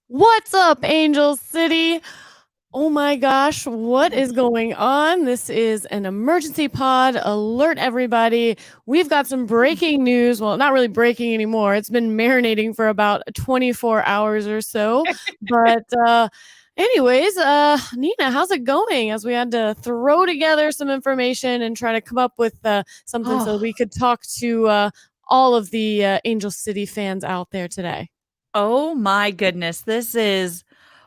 What's up, Angel City? Oh my gosh, what is going on? This is an emergency pod. Alert, everybody. We've got some breaking news. Well, not really breaking anymore. It's been marinating for about 24 hours or so. But, anyways, Nina, how's it going? As we had to throw together some information and try to come up with something so Oh, we could talk to all of the Angel City fans out there today. oh my goodness. This is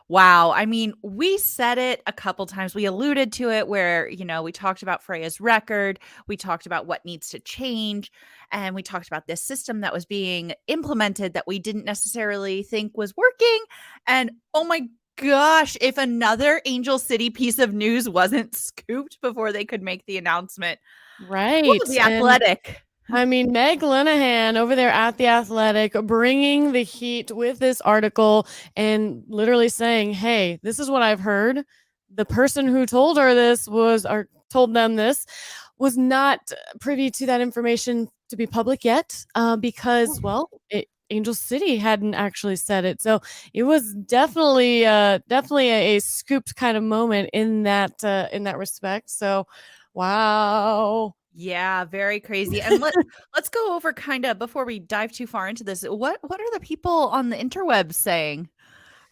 wow. I mean, we said it a couple times. We alluded to it where, we talked about Freya's record, we talked about what needs to change, and we talked about this system that was being implemented that we didn't necessarily think was working. And oh my gosh, if another Angel City piece of news wasn't scooped before they could make the announcement. Woo, Right. the And athletic. I mean, Meg Linehan over there at The Athletic bringing the heat with this article and literally saying, hey, this is what I've heard. The person who told her this was, or told them this, was not privy to that information to be public yet because, well, Angel City hadn't actually said it. So it was definitely a scooped kind of moment in that respect. So, wow. Yeah, very crazy. And let's go over kind of before we dive too far into this. What are the people on the interwebs saying?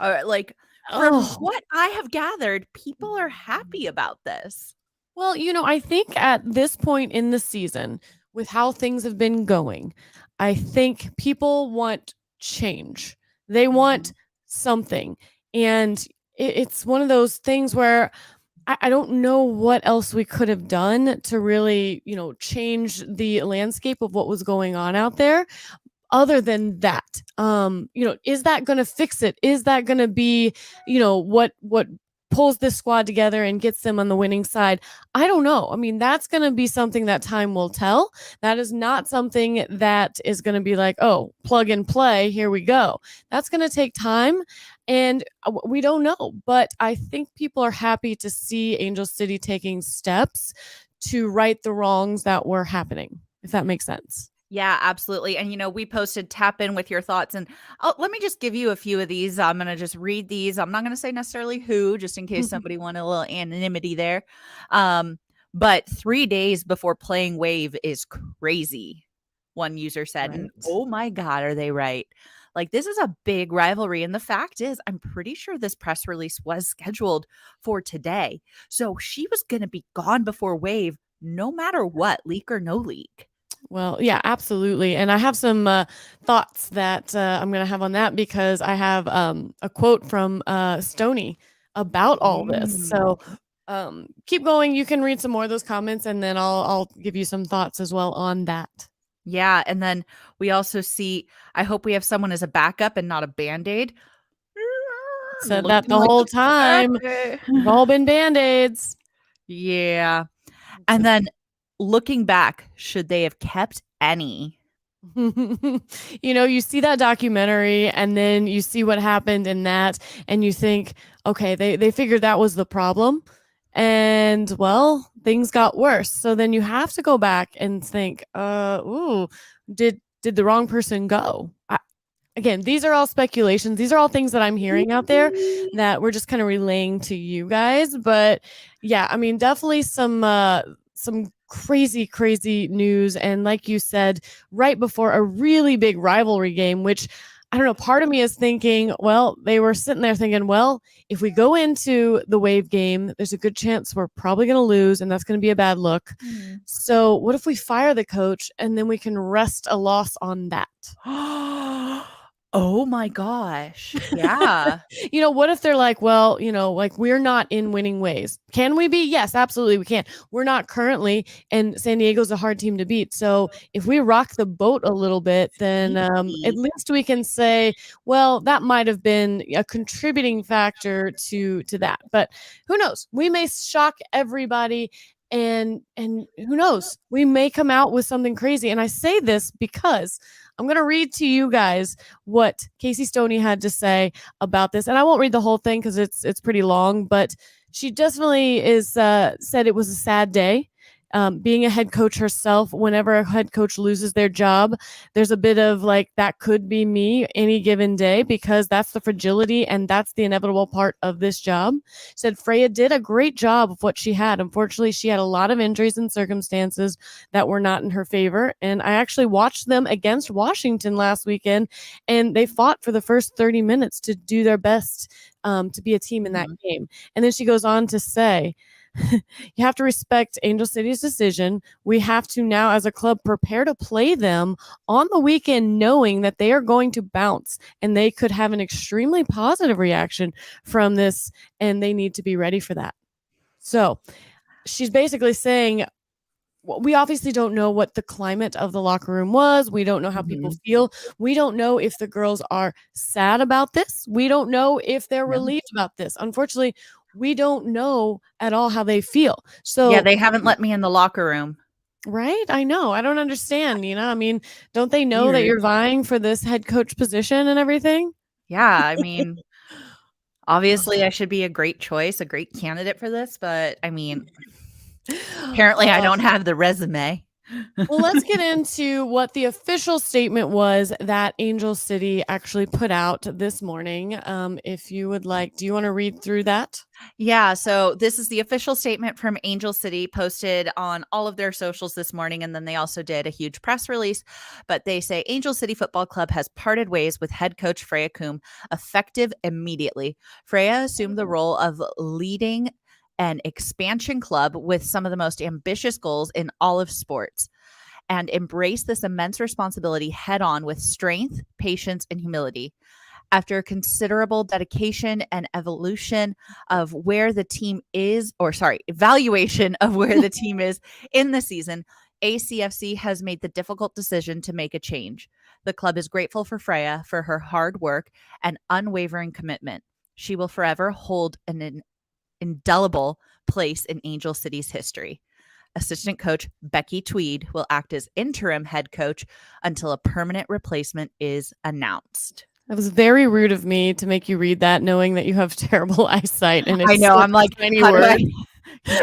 Like from Oh, what I have gathered, people are happy about this. well, I think at this point in the season, with how things have been going, I think people want change. They Mhm. want something. And it's one of those things where I don't know what else we could have done to really, change the landscape of what was going on out there other than that. Is that going to fix it? Is that going to be, what pulls this squad together and gets them on the winning side? I don't know. I mean, that's going to be something that time will tell. That is not something that is going to be like, oh, plug and play, here we go. That's going to take time, and we don't know. But I think people are happy to see Angel City taking steps to right the wrongs that were happening, if that makes sense. Yeah, absolutely. And we posted tap in with your thoughts. And let me just give you a few of these. I'm going to just read these. I'm not going to say necessarily who, just in case somebody wanted a little anonymity there. Um, but 3 days before playing Wave is crazy, one user said. And Right. oh my God, are they right? Like, this is a big rivalry. And the fact is, I'm pretty sure this press release was scheduled for today. So she was going to be gone before Wave, no matter what, leak or no leak. Well, yeah, absolutely. And I have some thoughts that I'm going to have on that because I have a quote from Stony about all this. Mm. So keep going. You can read some more of those comments, and then I'll give you some thoughts as well on that. Yeah, and then we also see I hope we have someone as a backup and not a Band-Aid. Said that Looking the like whole a time. backup. We've all been band aids. Yeah, and then looking back, should they have kept any? You see that documentary and then you see what happened in that, and you think, okay, they figured that was the problem. And well, things got worse. So then you have to go back and think, ooh, did the wrong person go? Again, these are all speculations. These are all things that I'm hearing out there that we're just kind of relaying to you guys. But yeah, I mean, definitely some crazy news. And like you said, right before a really big rivalry game, which I don't know, part of me is thinking, well, they were sitting there thinking, well, if we go into the Wave game, there's a good chance we're probably going to lose, and that's going to be a bad look. Mm. So, what if we fire the coach and then we can rest a loss on that? Oh my gosh. Yeah. What if they're like, well, like we're not in winning ways. Can we be? Yes, absolutely we can. We're not currently, and San Diego's a hard team to beat. So if we rock the boat a little bit, then at Sneaky. least we can say, well, that might have been a contributing factor to that. But who knows? We may shock everybody, and who knows? We may come out with something crazy. And I say this because I'm going to read to you guys what Casey Stoney had to say about this, and I won't read the whole thing because it's pretty long. But she definitely is said it was a sad day, being a head coach herself, whenever a head coach loses their job, there's a bit of like, that could be me any given day, because that's the fragility and that's the inevitable part of this job. Said Freya did a great job of what she had. Unfortunately, she had a lot of injuries and circumstances that were not in her favor. And I actually watched them against Washington last weekend, and they fought for the first 30 minutes to do their best to be a team in that game. And then she goes on to say, you have to respect Angel City's decision. We have to now, as a club, prepare to play them on the weekend, knowing that they are going to bounce and they could have an extremely positive reaction from this, and they need to be ready for that. So she's basically saying, we obviously don't know what the climate of the locker room was. We don't know how people feel. We don't know if the girls are sad about this. We don't know if they're relieved about this. Unfortunately, we don't know at all how they feel. So yeah, they haven't let me in the locker room. Right? I know. I don't understand, I mean, don't they know that Weird. you're vying for this head coach position and everything? Yeah, I mean, obviously I should be a great choice, a great candidate for this, but I mean, apparently I don't have the resume. Well, let's get into what the official statement was that Angel City actually put out this morning. If you would like, do you want to read through that? Yeah, so this is the official statement from Angel City, posted on all of their socials this morning, and then they also did a huge press release. But they say Angel City Football Club has parted ways with head coach Freya Coombe, effective immediately. Freya assumed the role of leading an expansion club with some of the most ambitious goals in all of sports, and embrace this immense responsibility head on with strength, patience, and humility. After considerable dedication and evaluation of where the team is in the season, ACFC has made the difficult decision to make a change. The club is grateful for Freya for her hard work and unwavering commitment. She will forever hold an indelible place in Angel City's history. Assistant coach Becky Tweed will act as interim head coach until a permanent replacement is announced. It was very rude of me to make you read that, knowing that you have terrible eyesight, and it's I know. I'm like, tiny how words.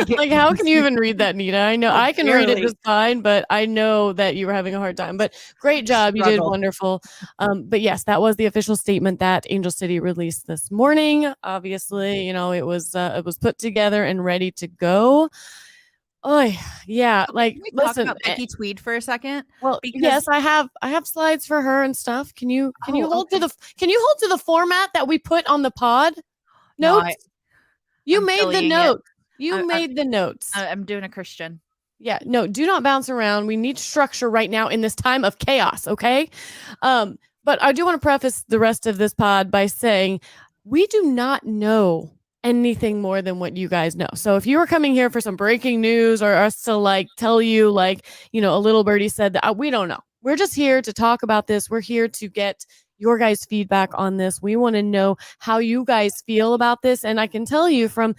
Like, how can you even read that, Nita? I know I can read it just fine, but I know that you were having a hard time. But great job. You did wonderful. But yes, that was the official statement that Angel City released this morning. Obviously, it was put together and ready to go. Oh, yeah. Like, can we listen, talk about Becky Tweed for a second? Well, yes, I have slides for her and stuff. Can you hold to the format that we put on the pod notes? You made the notes. You made the notes. I'm doing a Christian. Yeah, no, do not bounce around. We need structure right now in this time of chaos, okay? But I do want to preface the rest of this pod by saying we do not know anything more than what you guys know. So if you were coming here for some breaking news or us to tell you a little birdie said that, we don't know. We're just here to talk about this. We're here to get your guys' feedback on this. We want to know how you guys feel about this. And I can tell you from,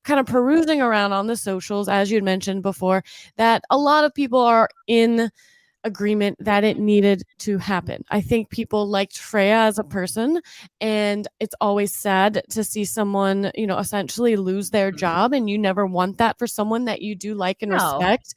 kind of perusing around on the socials, as you'd mentioned before, that a lot of people are in agreement that it needed to happen. I think people liked Freya as a person, and it's always sad to see someone, essentially lose their job, and you never want that for someone that you do like and respect.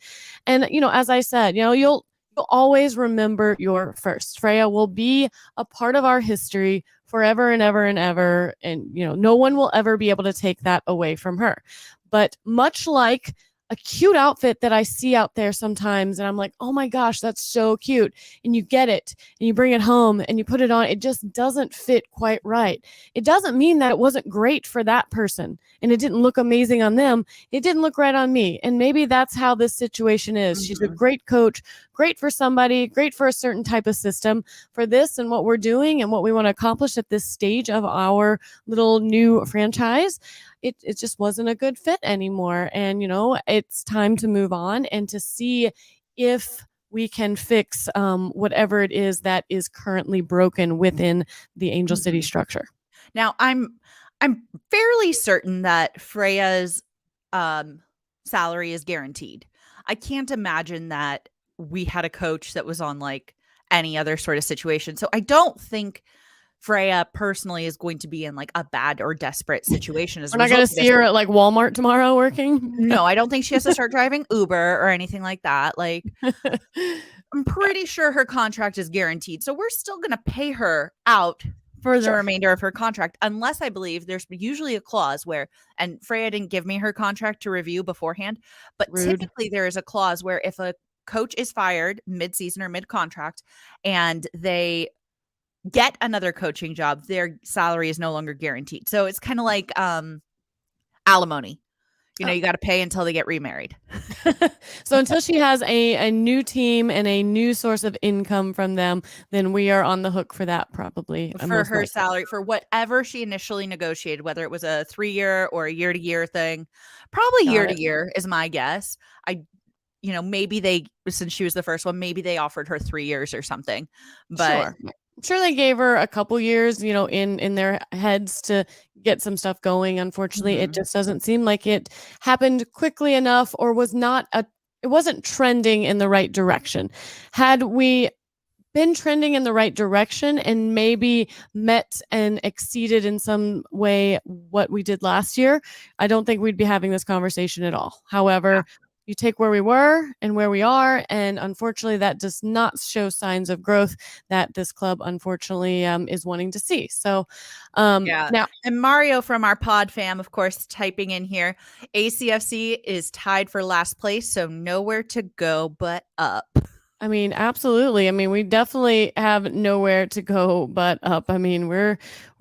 And, as I said, you'll always remember your first. Freya will be a part of our history forever and ever and ever. And, no one will ever be able to take that away from her. But much like a cute outfit that I see out there sometimes, and I'm like, oh my gosh, that's so cute. And you get it and you bring it home and you put it on. It just doesn't fit quite right. It doesn't mean that it wasn't great for that person and it didn't look amazing on them. It didn't look right on me. And maybe that's how this situation is. Mm-hmm. She's a great coach, great for somebody, great for a certain type of system. For this and what we're doing and what we want to accomplish at this stage of our little new franchise, it just wasn't a good fit anymore. And, it's time to move on and to see if we can fix whatever it is that is currently broken within the Angel City structure. Now, I'm fairly certain that Freya's salary is guaranteed. I can't imagine that we had a coach that was on any other sort of situation. So I don't think Freya personally is going to be in like a bad or desperate situation as We're a not going result to of see this. her at like Walmart tomorrow working. No, I don't think she has to start driving Uber or anything like that. Like, I'm pretty sure her contract is guaranteed. So we're still going to pay her out for the Sure. remainder of her contract, unless I believe there's usually a clause where, and Freya didn't give me her contract to review beforehand, but Rude. typically there is a clause where if a coach is fired mid-season or mid-contract and they get another coaching job, their salary is no longer guaranteed. So it's kind of like alimony. You know, Oh. you got to pay until they get remarried. So until she has a new team and a new source of income from them, then we are on the hook for that probably. For Most her likely. salary, for whatever she initially negotiated, whether it was a 3-year or a year-to-year thing, probably Got it. year-to-year is my guess. Maybe they, since she was the first one, maybe they offered her 3 years or something. But Sure. I'm sure they gave her a couple years, in their heads to get some stuff going. Unfortunately, it mhm. just doesn't seem like it happened quickly enough or it wasn't trending in the right direction. Had we been trending in the right direction and maybe met and exceeded in some way what we did last year, I don't think we'd be having this conversation at all. Yeah. However, you take where we were and where we are, and unfortunately, that does not show signs of growth that this club, unfortunately, is wanting to see. So, Yeah. now, And Mario from our pod fam, of course, typing in here, ACFC is tied for last place, so nowhere to go but up. I mean, absolutely. I mean, we definitely have nowhere to go but up. I mean, we're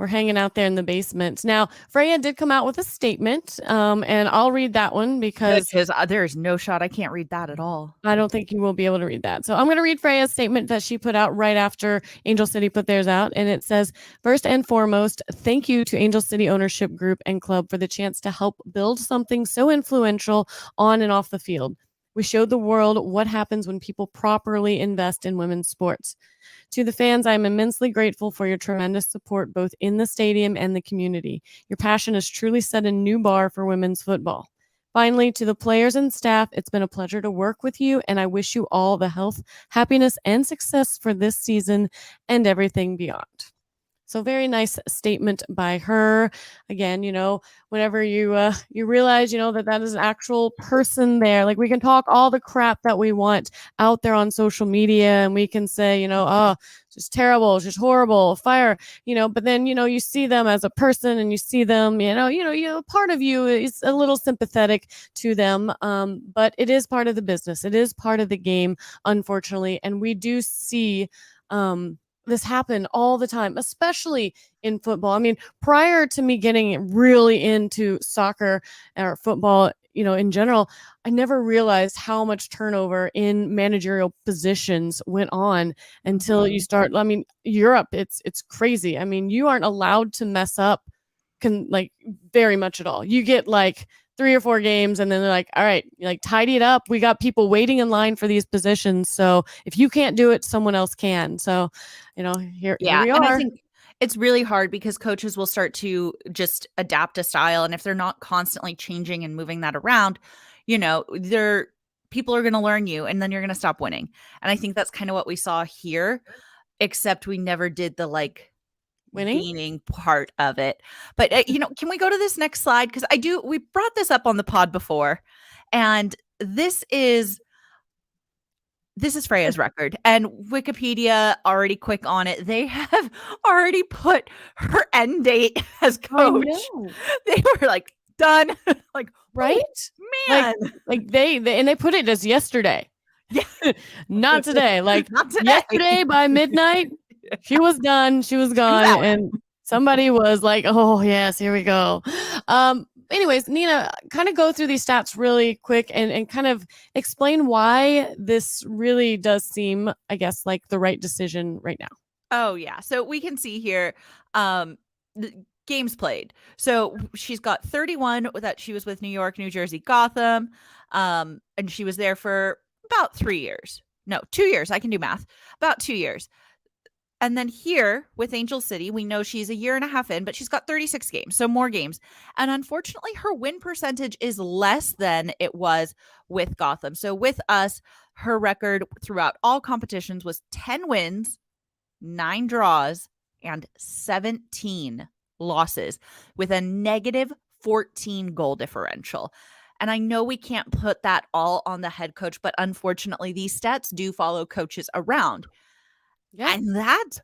hanging out there in the basement. Now, Freya did come out with a statement, and I'll read that one Good, because because there's no shot I can't read that at all. I don't think you will be able to read that. So I'm going to read Freya's statement that she put out right after Angel City put theirs out, and it says, "First and foremost, thank you to Angel City Ownership Group and Club for the chance to help build something so influential on and off the field. We showed the world what happens when people properly invest in women's sports. To the fans, I am immensely grateful for your tremendous support both in the stadium and the community. Your passion has truly set a new bar for women's football. Finally, to the players and staff, it's been a pleasure to work with you, and I wish you all the health, happiness, and success for this season and everything beyond." So very nice statement by her. Again, whenever you realize, that is an actual person there. Like we can talk all the crap that we want out there on social media, and we can say, oh, it's just terrible, it's just horrible, fire, but then you see them as a person, and you see them, part of you is a little sympathetic to them, but it is part of the business. It is part of the game, unfortunately, and we do see. This happen all the time, especially in football. I mean, prior to me getting really into soccer or football, in general, I never realized how much turnover in managerial positions went on until you start. I mean, Europe, it's crazy. I mean, you aren't allowed to mess up like very much at all. You get like 3 or 4 games and then they're like, all right, like tidy it up. We got people waiting in line for these positions. So if you can't do it, someone else can. So, here Yeah, we and I are. think it's really hard because coaches will start to just adapt a style, and if they're not constantly changing and moving that around, they're people are gonna learn you, and then you're gonna stop winning, and I think that's kinda what we saw here, except we never did the, like, Winning. gaining part of it. But, can we go to this next slide? Because we brought this up on the pod before, and this is Freya's record, and Wikipedia already quick on it. They have already put her end date as I coach. know. They were like, done. Like, Right? oh, Like, man. they put it as yesterday. Yeah. Not today. Like Not today. yesterday by midnight, she was done. She was gone. out. And somebody was like, oh, yes, here we go. Anyways, Nina, kind of go through these stats really quick and kind of explain why this really does seem, I guess, like the right decision right now. Oh, yeah. So we can see here the games played. So she's got 31 that she was with New York, New Jersey, Gotham. And she was there for about 3 years. No, 2 years. I can do math. About 2 years. And then here with Angel City, we know she's a year and a half in, but she's got 36 games, so more games. And unfortunately, her win percentage is less than it was with Gotham. So with us, her record throughout all competitions was 10 wins, 9 draws, and 17 losses with a negative 14 goal differential. And I know we can't put that all on the head coach, but unfortunately, these stats do follow coaches around. Yeah. And that's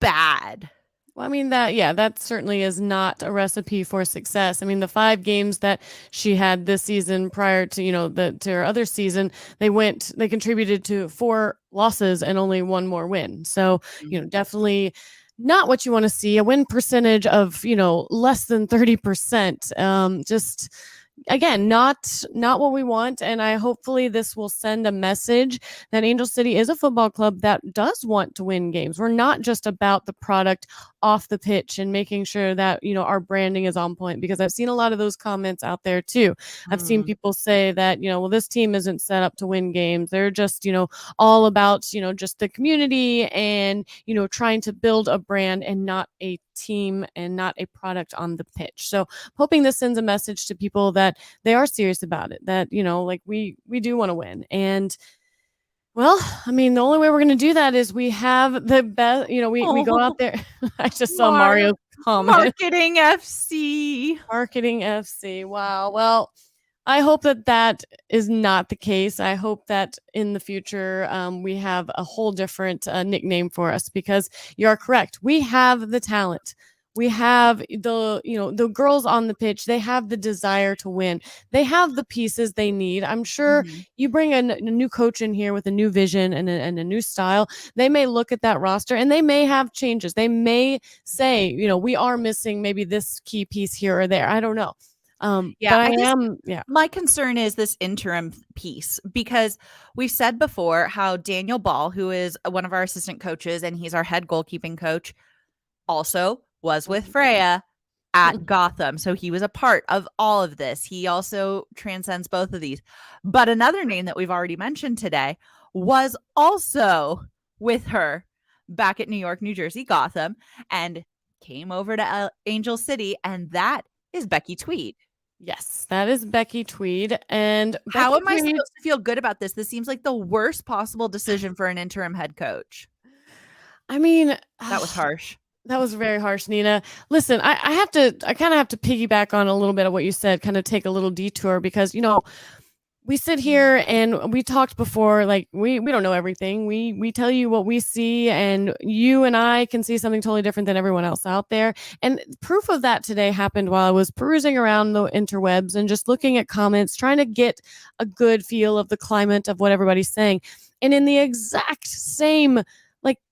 bad. Well, I mean that certainly is not a recipe for success. I mean, the 5 games that she had this season prior to, to her other season, they contributed to 4 losses and only 1 more win. So, definitely not what you want to see. A win percentage of, less than 30%. Just again, not what we want. And hopefully this will send a message that Angel City is a football club that does want to win games. We're not just about the product off the pitch and making sure that, our branding is on point, because I've seen a lot of those comments out there too. I've seen people say that, well, this team isn't set up to win games. They're just, all about, just the community and, trying to build a brand and not a team and not a product on the pitch. So hoping this sends a message to people that they are serious about it, that, like we do want to win. And well, I mean, the only way we're going to do that is we have the best, we go out there. I just saw Mario comment. Marketing FC. Marketing FC. Wow. Well, I hope that is not the case. I hope that in the future we have a whole different nickname for us, because you are correct. We have the talent. We have the girls on the pitch. They have the desire to win. They have the pieces they need. I'm sure you bring a new coach in here with a new vision and a new style. They may look at that roster and they may have changes. They may say, we are missing maybe this key piece here or there. I don't know. My concern is this interim piece, because we've said before how Daniel Ball, who is one of our assistant coaches and he's our head goalkeeping coach, also was with Freya at Gotham. So he was a part of all of this. He also transcends both of these. But another name that we've already mentioned today was also with her back at New York, New Jersey, Gotham, and came over to Angel City, and that is Becky Tweed. Yes, that is Becky Tweed. And how am I supposed to feel good about this? This seems like the worst possible decision for an interim head coach. I mean, that was harsh. That was very harsh, Nina. Listen, I kind of have to piggyback on a little bit of what you said, kind of take a little detour, because, we sit here and we talked before, like we don't know everything. We tell you what we see, and you and I can see something totally different than everyone else out there. And proof of that today happened while I was perusing around the interwebs and just looking at comments, trying to get a good feel of the climate of what everybody's saying. And in the exact same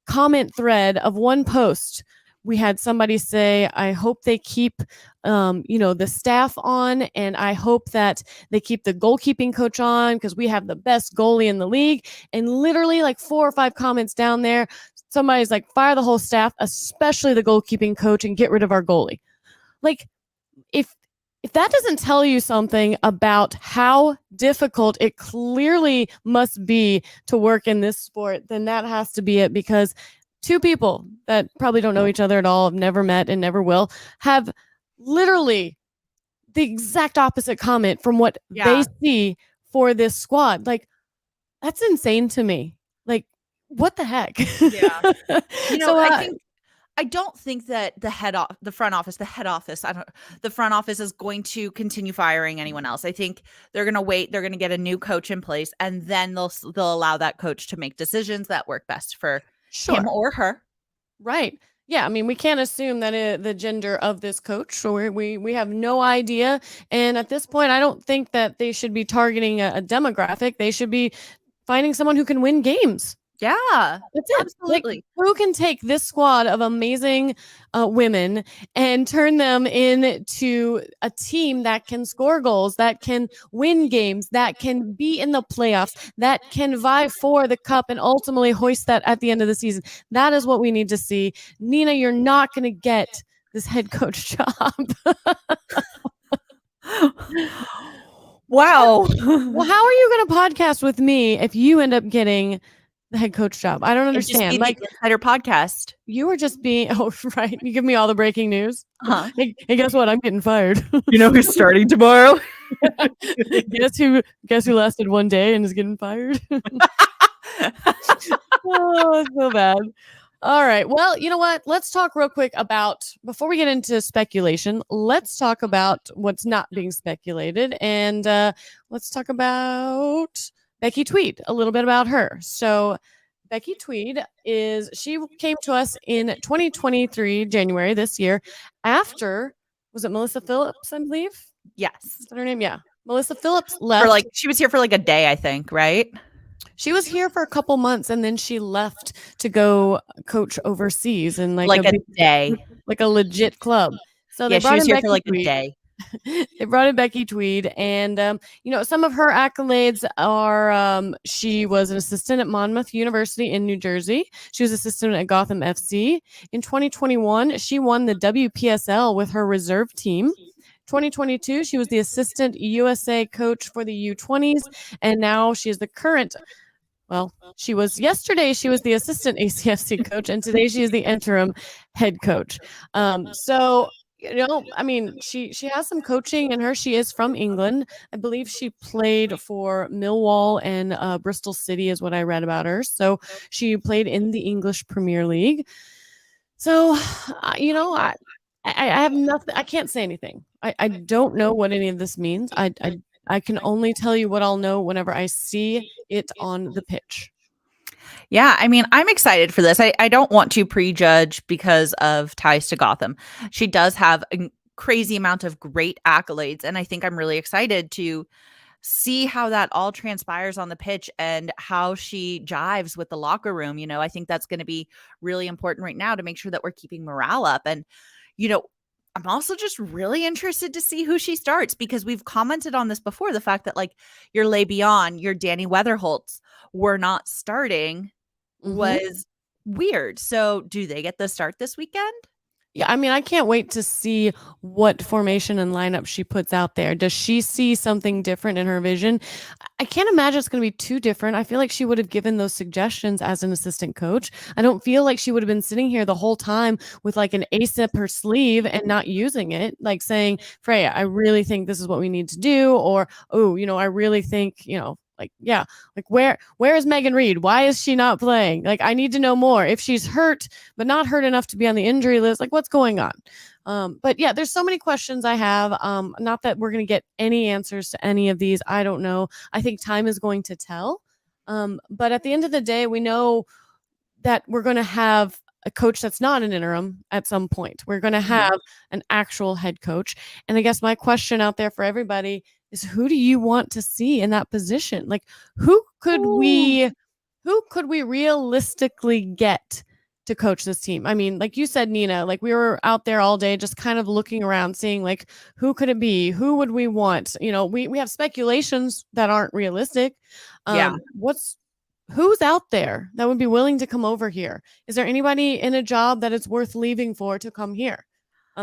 comment thread of one post, we had somebody say, I hope they keep, the staff on, and I hope that they keep the goalkeeping coach on, because we have the best goalie in the league. And literally 4 or 5 comments down there, somebody's like, fire the whole staff, especially the goalkeeping coach, and get rid of our goalie. If that doesn't tell you something about how difficult it clearly must be to work in this sport, then that has to be it, because 2 people that probably don't know each other at all, have never met and never will, have literally the exact opposite comment from what they see for this squad. That's insane to me. What the heck? Yeah. I don't think that the front office is going to continue firing anyone else. I think they're going to wait. They're going to get a new coach in place, and then they'll allow that coach to make decisions that work best for him or her. Right. Yeah. I mean, we can't assume that the gender of this coach. So we have no idea. And at this point, I don't think that they should be targeting a demographic. They should be finding someone who can win games. Yeah, that's it. Absolutely. Who can take this squad of amazing women and turn them into a team that can score goals, that can win games, that can be in the playoffs, that can vie for the cup and ultimately hoist that at the end of the season? That is what we need to see. Nina, you're not going to get this head coach job. Wow. Well, how are you going to podcast with me if you end up getting the head coach job? I don't understand. The Insider podcast. You were just being, right. You give me all the breaking news. Hey, guess what? I'm getting fired. You know who's starting tomorrow? Guess who lasted one day and is getting fired? Oh, it's so bad. All right. Well, you know what? Let's talk real quick about, before we get into speculation, let's talk about what's not being speculated. And let's talk about Becky Tweed, a little bit about her. So, Becky Tweed she came to us in 2023, January this year, after, was it Melissa Phillips, I believe? Yes. Is that her name? Yeah. Melissa Phillips left. She was here for like a day, I think, right? She was here for a couple months and then she left to go coach overseas in like Like a day. like a legit club. So they Yeah, she brought was in here for Becky like a Tweed. day. They brought in Becky Tweed, and some of her accolades are she was an assistant at Monmouth University in New Jersey. She was assistant at Gotham FC. In 2021, she won the WPSL with her reserve team. 2022, she was the assistant USA coach for the U20s, and now she is the current. Well, she was the assistant ACFC coach, and today she is the interim head coach. So I mean, she has some coaching in her. She is from England. I believe she played for Millwall and Bristol City, is what I read about her. So she played in the English Premier League. So, I have nothing. I can't say anything. I don't know what any of this means. I can only tell you what I'll know whenever I see it on the pitch. Yeah, I mean, I'm excited for this. I don't want to prejudge because of ties to Gotham. She does have a crazy amount of great accolades, and I think I'm really excited to see how that all transpires on the pitch and how she jives with the locker room. I think that's going to be really important right now to make sure that we're keeping morale up. And, I'm also just really interested to see who she starts, because we've commented on this before, the fact that like your Le'Veon, your Danny Weatherholtz were not starting was weird. So do they get the start this weekend? Yeah, I mean, I can't wait to see what formation and lineup she puts out there. Does she see something different in her vision? I can't imagine it's going to be too different. I feel like she would have given those suggestions as an assistant coach. I don't feel like she would have been sitting here the whole time with like an ace up her sleeve and not using it, like saying, Freya, I really think this is what we need to do. Or, oh, I really think, like, yeah, like where is Megan Reed? Why is she not playing? Like, I need to know more. If she's hurt, but not hurt enough to be on the injury list, like what's going on? But yeah, there's so many questions I have. Not that we're going to get any answers to any of these. I don't know. I think time is going to tell. But at the end of the day, we know that we're going to have a coach that's not an interim at some point. We're going to have an actual head coach. And I guess my question out there for everybody is, who do you want to see in that position? Like, who could we realistically get to coach this team? I mean, like you said, Nina, like we were out there all day just kind of looking around, seeing like, who could it be? Who would we want? We have speculations that aren't realistic. Yeah. Who's out there that would be willing to come over here? Is there anybody in a job that it's worth leaving for to come here?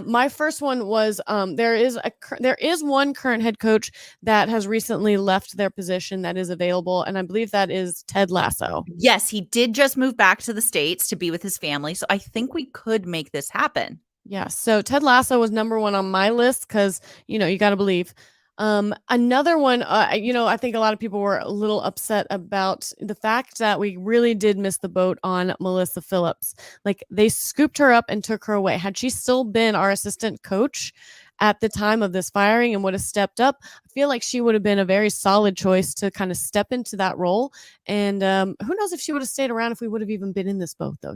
My first one was there is one current head coach that has recently left their position that is available, and I believe that is Ted Lasso. Yes, he did just move back to the States to be with his family, so I think we could make this happen. Yeah, so Ted Lasso was number one on my list because, you got to believe. Another one, I think a lot of people were a little upset about the fact that we really did miss the boat on Melissa Phillips. Like, they scooped her up and took her away. Had she still been our assistant coach at the time of this firing and would have stepped up, I feel like she would have been a very solid choice to kind of step into that role. And who knows if she would have stayed around, if we would have even been in this boat, though.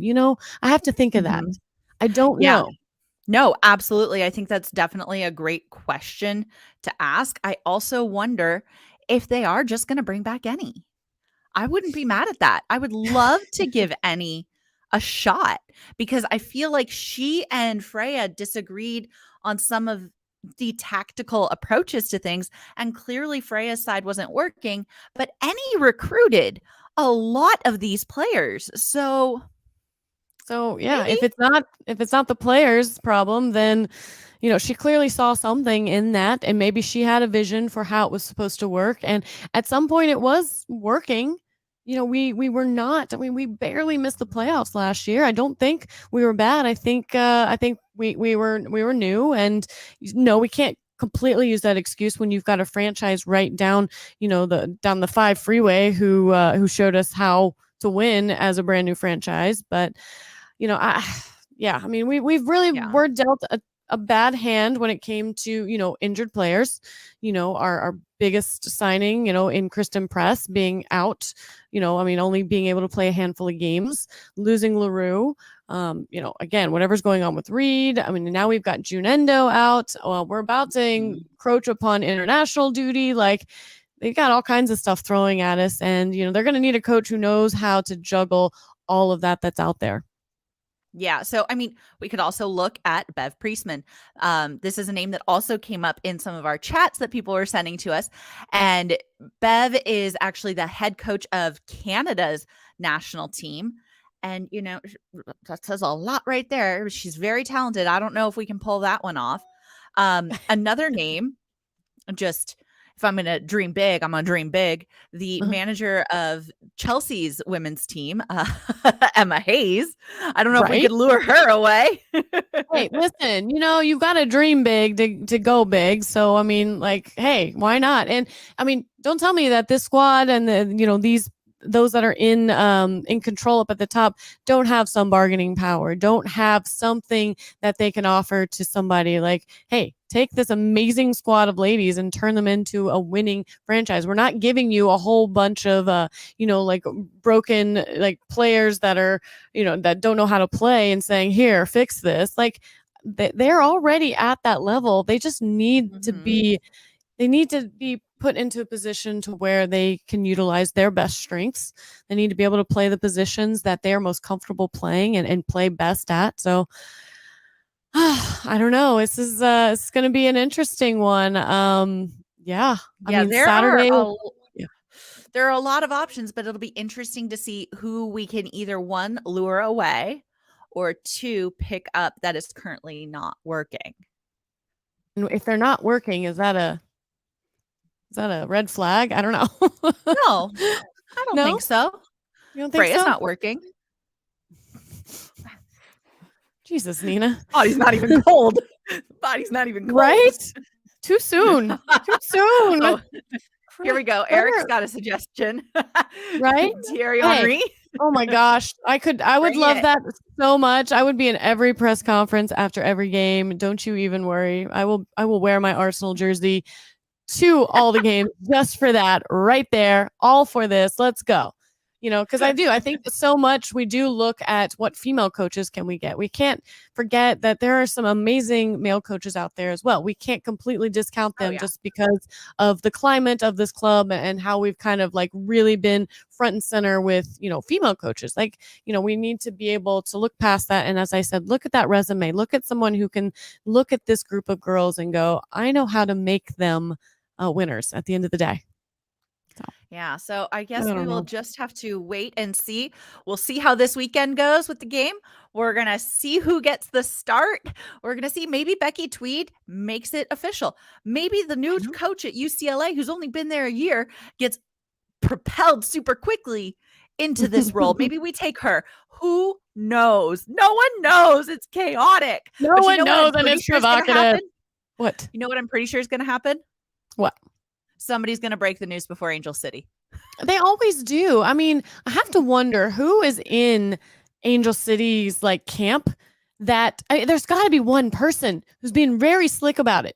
I have to think of that. I don't know. No, absolutely. I think that's definitely a great question to ask. I also wonder if they are just going to bring back Annie. I wouldn't be mad at that. I would love to give Annie a shot, because I feel like she and Freya disagreed on some of the tactical approaches to things, and clearly Freya's side wasn't working, but Annie recruited a lot of these players. So yeah, maybe? if it's not the players' problem, then she clearly saw something in that, and maybe she had a vision for how it was supposed to work, and at some point it was working. We were not. I mean, we barely missed the playoffs last year. I don't think we were bad. I think we were new, and we can't completely use that excuse when you've got a franchise right down the 5 freeway who showed us how to win as a brand new franchise. But yeah, I mean, we've really Yeah. were dealt a bad hand when it came to, injured players. Our biggest signing, in Kristen Press being out, I mean, only being able to play a handful of games, losing LaRue. Again, whatever's going on with Reed. I mean, now we've got June Endo out. Well, we're about to encroach upon international duty. Like, they've got all kinds of stuff throwing at us. And, they're going to need a coach who knows how to juggle all of that that's out there. Yeah. So, I mean, we could also look at Bev Priestman. This is a name that also came up in some of our chats that people were sending to us. And Bev is actually the head coach of Canada's national team. And, that says a lot right there. She's very talented. I don't know if we can pull that one off. Another name, just if I'm going to dream big, I'm going to dream big. The manager of Chelsea's women's team, Emma Hayes. I don't know if we could lure her away. Hey, listen, you've got to dream big to go big. So, I mean, like, hey, why not? And I mean, don't tell me that this squad and those that are in control up at the top don't have some bargaining power, don't have something that they can offer to somebody like, hey, take this amazing squad of ladies and turn them into a winning franchise. We're not giving you a whole bunch of, like broken, like players that are, that don't know how to play and saying, here, fix this. Like they're already at that level. They just need to be put into a position to where they can utilize their best strengths. They need to be able to play the positions that they are most comfortable playing and play best at. So I don't know. This is it's going to be an interesting one. Yeah. I mean, Saturday. There are a lot of options, but it'll be interesting to see who we can either one, lure away, or two, pick up that is currently not working. And if they're not working, is that a red flag? I don't know. No, I don't think so. You don't think Freya's so? not working. Jesus, Nina. Body's not even cold. Body's not even cold. Right? Too soon. Too soon. Oh, here we go. Eric's got a suggestion. Right? Thierry Henry. Oh my gosh. I would love that so much. I would be in every press conference after every game. Don't you even worry. I will wear my Arsenal jersey to all the games just for that right there. All for this. Let's go. Because I think so much we do look at what female coaches can we get. We can't forget that there are some amazing male coaches out there as well. We can't completely discount them just because of the climate of this club and how we've kind of like really been front and center with, female coaches. Like, we need to be able to look past that. And as I said, look at that resume, look at someone who can look at this group of girls and go, I know how to make them winners at the end of the day. Yeah, so I guess we will just have to wait and see. We'll see how this weekend goes with the game. We're going to see who gets the start. We're going to see maybe Becky Tweed makes it official. Maybe the new coach at UCLA, who's only been there a year, gets propelled super quickly into this role. Maybe we take her. Who knows? No one knows. It's chaotic. No one knows, and it's provocative. What? You know what I'm pretty sure is going to happen? What? Somebody's going to break the news before Angel City. They always do. I mean, I have to wonder who is in Angel City's like camp that there's got to be one person who's being very slick about it,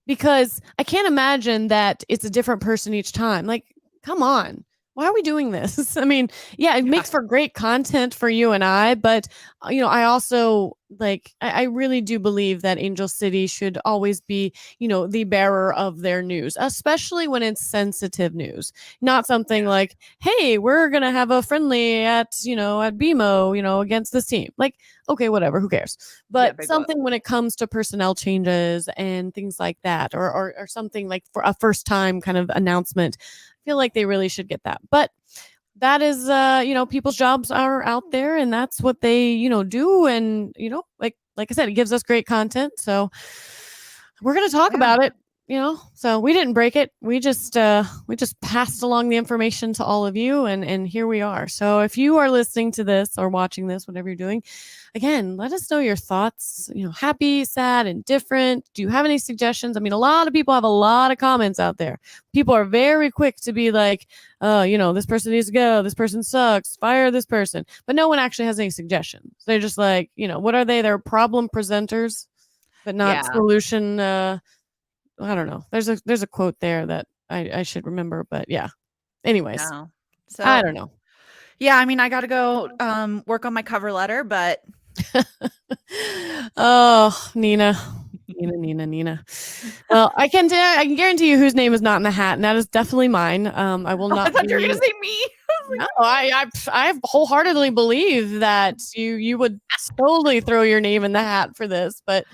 because I can't imagine that it's a different person each time. Like, come on. Why are we doing this? I mean, it makes for great content for you and I, but I also I really do believe that Angel City should always be, the bearer of their news, especially when it's sensitive news, not something like, hey, we're going to have a friendly at BMO, against this team. Like, okay, whatever, who cares? But something when it comes to personnel changes and things like that, or something like for a first time kind of announcement, I feel like they really should get that. But that is, people's jobs are out there, and that's what they, do. And, like I said, it gives us great content. So we're going to talk about it. so we didn't break it. We just passed along the information to all of you, and here we are. So if you are listening to this or watching this, whatever you're doing, again, let us know your thoughts, happy, sad, indifferent. Do you have any suggestions? I mean, a lot of people have a lot of comments out there. People are very quick to be like, this person needs to go, this person sucks, fire this person. But no one actually has any suggestions. They're just like, what are they? They're problem presenters, but not Yeah. solution. I don't know. There's a quote there that I should remember, but yeah. Anyways, No. So I don't know. yeah, I mean, I got to go work on my cover letter, but oh, Nina. Well, I can guarantee you whose name is not in the hat, and that is definitely mine. I will not. I thought you were going to say me. No, I wholeheartedly believe that you would totally throw your name in the hat for this, but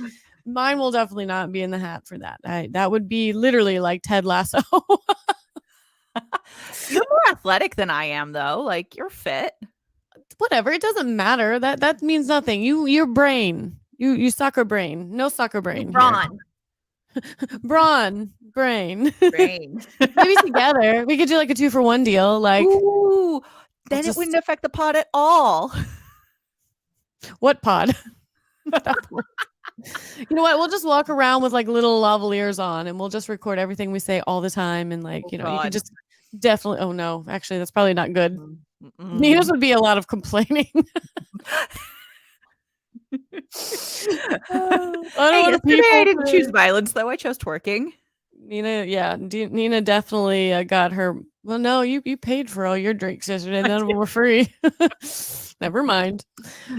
mine will definitely not be in the hat for that. That would be literally like Ted Lasso. You're more athletic than I am, though. Like, you're fit. Whatever, it doesn't matter. That means nothing. Your brain. You soccer brain. No soccer brain. Brawn. Brawn. Brain. Brain. Maybe together. We could do like a 2-for-1 deal. Like, ooh, then it wouldn't affect the pod at all. What pod? You know what? We'll just walk around with like little lavaliers on, and we'll just record everything we say all the time. And like, you can just definitely. Oh no, actually, that's probably not good. Nina's would be a lot of complaining. I didn't choose violence, though. I chose twerking. Nina definitely got her. Well, no, you paid for all your drinks yesterday. None of them were free. Never mind.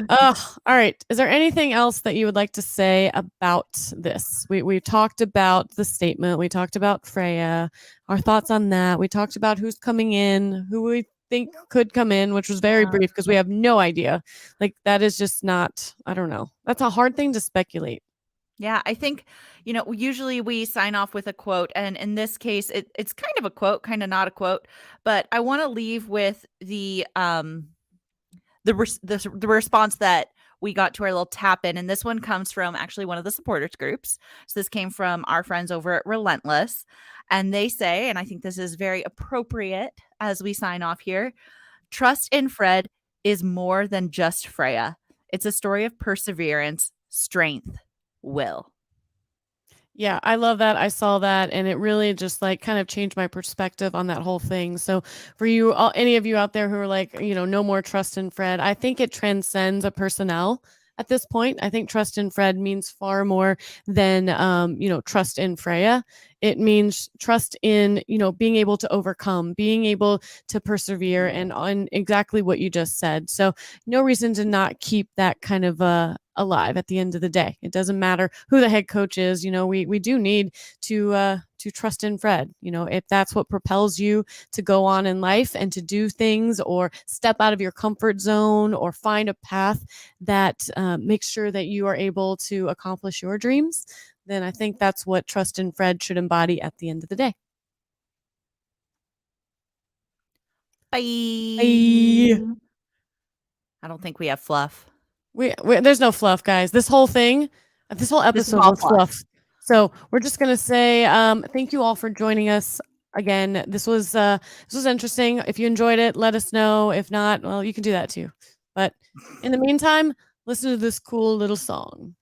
All right. Is there anything else that you would like to say about this? We talked about the statement. We talked about Freya. Our thoughts on that. We talked about who's coming in, who we think could come in, which was very brief because we have no idea. Like, that is just not. I don't know. That's a hard thing to speculate. Yeah, I think, usually we sign off with a quote, and in this case, it's kind of a quote, kind of not a quote, but I want to leave with the response that we got to our little tap in, and this one comes from actually one of the supporters groups. So this came from our friends over at Relentless, and they say, and I think this is very appropriate as we sign off here, trust in Fred is more than just Freya. It's a story of perseverance, strength, will. Yeah, I love that. I saw that, and it really just like kind of changed my perspective on that whole thing. So for you, any of you out there who are like, no more trust in Fred, I think it transcends a personnel at this point. I think trust in Fred means far more than, trust in Freya. It means trust in, being able to overcome, being able to persevere, and on exactly what you just said. So no reason to not keep that kind of alive at the end of the day. It doesn't matter who the head coach is. We do need to trust in Fred. If that's what propels you to go on in life and to do things or step out of your comfort zone or find a path that makes sure that you are able to accomplish your dreams, then I think that's what trust in Fred should embody at the end of the day. Bye. Bye. I don't think we have fluff. There's no fluff, guys. This whole episode was fluff. So we're just gonna say thank you all for joining us again. This was interesting. If you enjoyed it, let us know. If not, well, you can do that too. But in the meantime, listen to this cool little song.